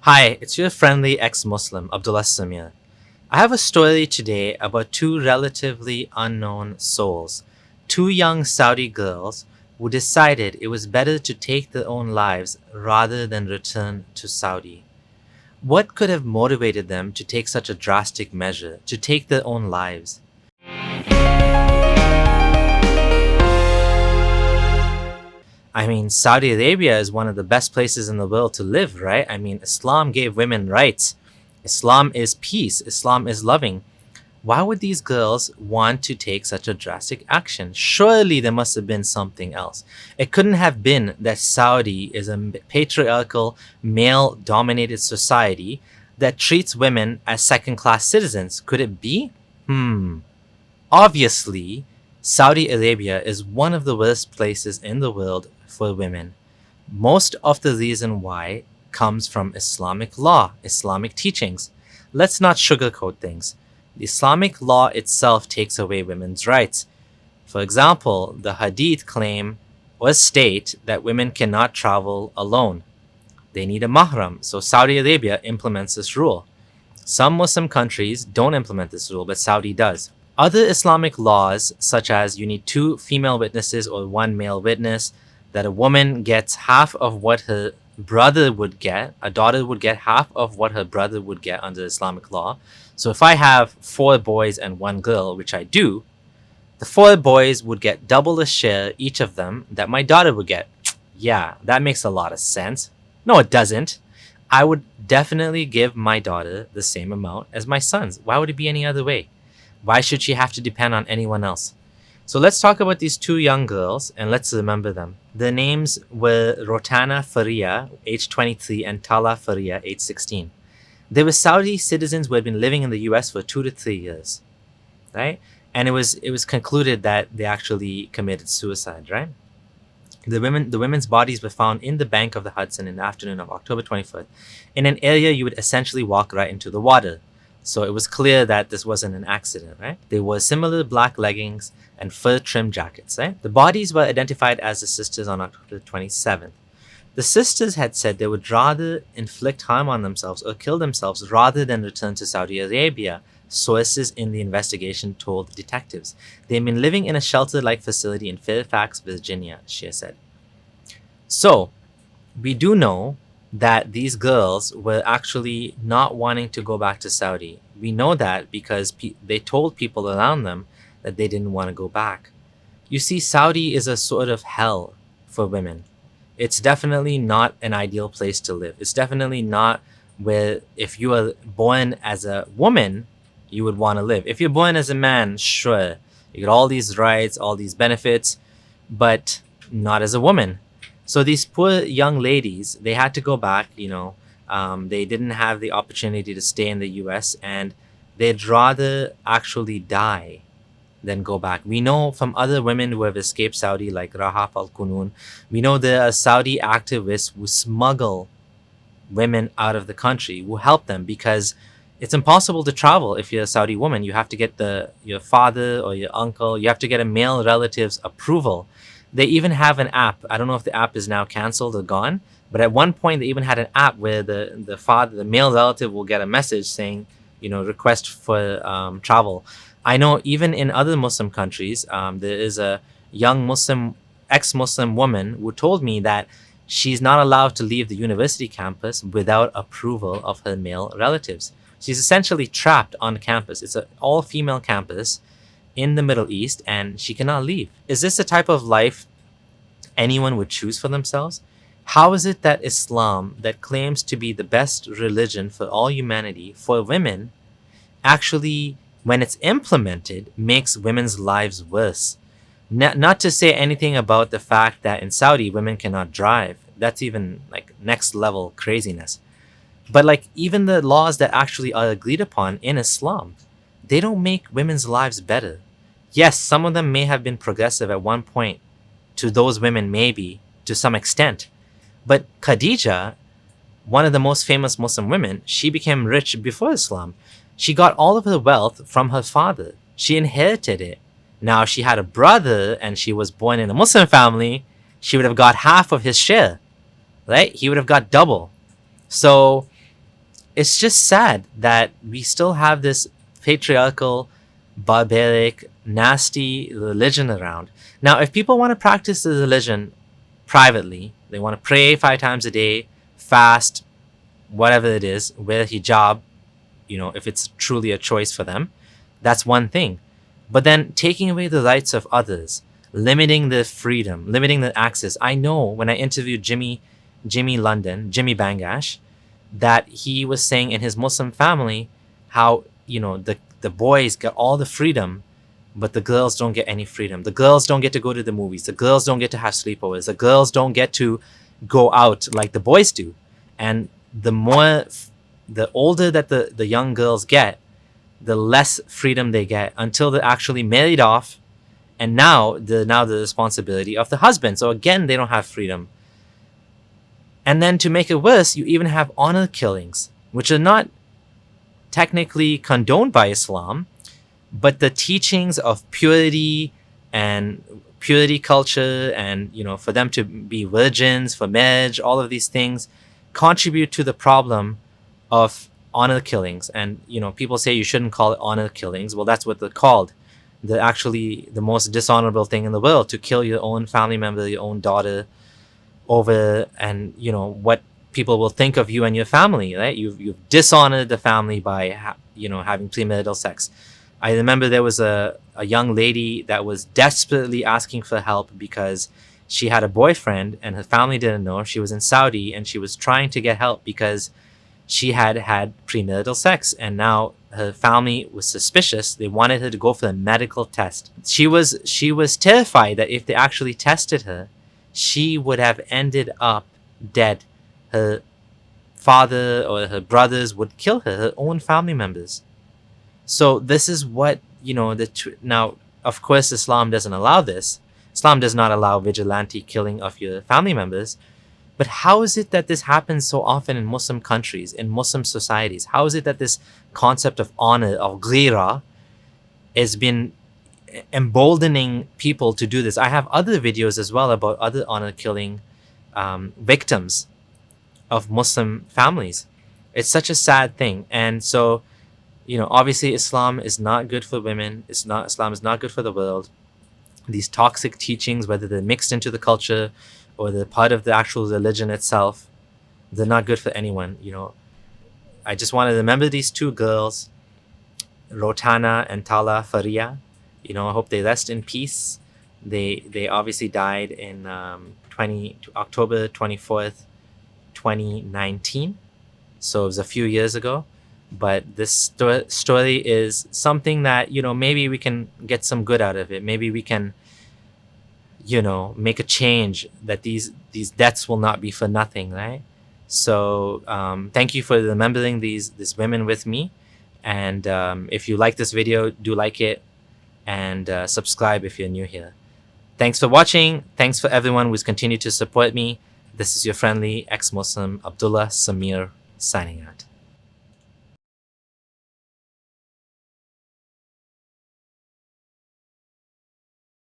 Hi, it's your friendly ex-Muslim, Abdullah Samir. I have a story today about two relatively unknown souls, two young Saudi girls who decided it was better to take their own lives rather than return to Saudi. What could have motivated them to take such a drastic measure, to take their own lives? I mean, Saudi Arabia is one of the best places in the world to live, right? I mean, Islam gave women rights. Islam is peace. Islam is loving. Why would these girls want to take such a drastic action? Surely there must have been something else. It couldn't have been that Saudi is a patriarchal, male dominated society that treats women as second class citizens. Could it be? Obviously, Saudi Arabia is one of the worst places in the world for women. Most of the reason why comes from Islamic law, Islamic teachings. Let's not sugarcoat things. The Islamic law itself takes away women's rights. For example, the Hadith claim or state that women cannot travel alone. They need a mahram, so Saudi Arabia implements this rule. Some Muslim countries don't implement this rule, but Saudi does. Other Islamic laws, such as you need two female witnesses or one male witness, that a woman gets half of what her brother would get, a daughter would get half of what her brother would get under Islamic law. So if I have 4 boys and 1 girl, which I do, the 4 boys would get double the share, each of them, that my daughter would get. Yeah, that makes a lot of sense. No, it doesn't. I would definitely give my daughter the same amount as my sons. Why would it be any other way? Why should she have to depend on anyone else? So let's talk about these 2 young girls and let's remember them. Their names were Rotana Faria, age 23, and Tala Faria, age 16. They were Saudi citizens who had been living in the US for 2 to 3 years, right? And it was concluded that they actually committed suicide, right? The women's bodies were found in the bank of the Hudson in the afternoon of October 24th, in an area you would essentially walk right into the water. So it was clear that this wasn't an accident, right? They wore similar black leggings and fur-trimmed jackets, right? The bodies were identified as the sisters on October 27th. The sisters had said they would rather inflict harm on themselves or kill themselves rather than return to Saudi Arabia, sources in the investigation told detectives. They'd been living in a shelter-like facility in Fairfax, Virginia, Shia said. So, we do know that these girls were actually not wanting to go back to Saudi. We know that because they told people around them that they didn't want to go back. You see, Saudi is a sort of hell for women. It's definitely not an ideal place to live. It's definitely not where if you are born as a woman, you would want to live. If you're born as a man, sure, you get all these rights, all these benefits, but not as a woman. So these poor young ladies, they had to go back, they didn't have the opportunity to stay in the US and they'd rather actually die than go back. We know from other women who have escaped Saudi, like Rahaf al-Kunun, we know there are Saudi activists who smuggle women out of the country, who help them because it's impossible to travel if you're a Saudi woman. You have to get your father or your uncle, you have to get a male relative's approval. They even have an app. I don't know if the app is now canceled or gone, but at one point they even had an app where the father, the male relative, will get a message saying, request for travel. I know even in other Muslim countries, there is a young ex-Muslim woman who told me that she's not allowed to leave the university campus without approval of her male relatives. She's essentially trapped on campus. It's an all-female campus in the Middle East and she cannot leave. Is this the type of life anyone would choose for themselves? How is it that Islam, that claims to be the best religion for all humanity, for women, actually, when it's implemented, makes women's lives worse? Not to say anything about the fact that in Saudi, women cannot drive. That's even like next level craziness. But like even the laws that actually are agreed upon in Islam, they don't make women's lives better. Yes, some of them may have been progressive at one point to those women, maybe to some extent. But Khadija, one of the most famous Muslim women, she became rich before Islam. She got all of her wealth from her father. She inherited it. Now, if she had a brother and she was born in a Muslim family, she would have got half of his share, right? He would have got double. So it's just sad that we still have this patriarchal, barbaric, nasty religion around. Now, if people want to practice the religion privately, they want to pray 5 times a day, fast, whatever it is, wear hijab, if it's truly a choice for them, that's one thing. But then taking away the rights of others, limiting the freedom, limiting the access. I know when I interviewed Jimmy Bangash, that he was saying in his Muslim family how, the boys got all the freedom, but the girls don't get any freedom. The girls don't get to go to the movies. The girls don't get to have sleepovers. The girls don't get to go out like the boys do. And the older that the young girls get, the less freedom they get until they're actually married off, and now the responsibility of the husband. So again, they don't have freedom. And then to make it worse, you even have honor killings, which are not technically condoned by Islam, but the teachings of purity and purity culture, and for them to be virgins for marriage, all of these things contribute to the problem of honor killings. And people say you shouldn't call it honor killings. Well, that's what they're called. They're actually the most dishonorable thing in the world, to kill your own family member, your own daughter, over and what people will think of you and your family, right? You've dishonored the family by having premarital sex. I remember there was a young lady that was desperately asking for help because she had a boyfriend and her family didn't know. She was in Saudi and she was trying to get help because she had premarital sex, and now her family was suspicious. They wanted her to go for a medical test. She was terrified that if they actually tested her, she would have ended up dead. Her father or her brothers would kill her own family members. So this is what, now, of course, Islam doesn't allow this. Islam does not allow vigilante killing of your family members. But how is it that this happens so often in Muslim countries, in Muslim societies? How is it that this concept of honor, of ghira, has been emboldening people to do this? I have other videos as well about other honor killing victims of Muslim families. It's such a sad thing. And so, obviously Islam is not good for women. Islam is not good for the world. These toxic teachings, whether they're mixed into the culture or they're part of the actual religion itself, they're not good for anyone. I just want to remember these two girls, Rotana and Tala Faria. I hope they rest in peace. They obviously died in October 24th, 2019. So it was a few years ago. But this story is something that, maybe we can get some good out of it. Maybe we can, make a change, that these deaths will not be for nothing, right? So thank you for remembering these women with me. And if you like this video, do like it and subscribe if you're new here. Thanks for watching. Thanks for everyone who's continued to support me. This is your friendly ex-Muslim Abdullah Samir signing out.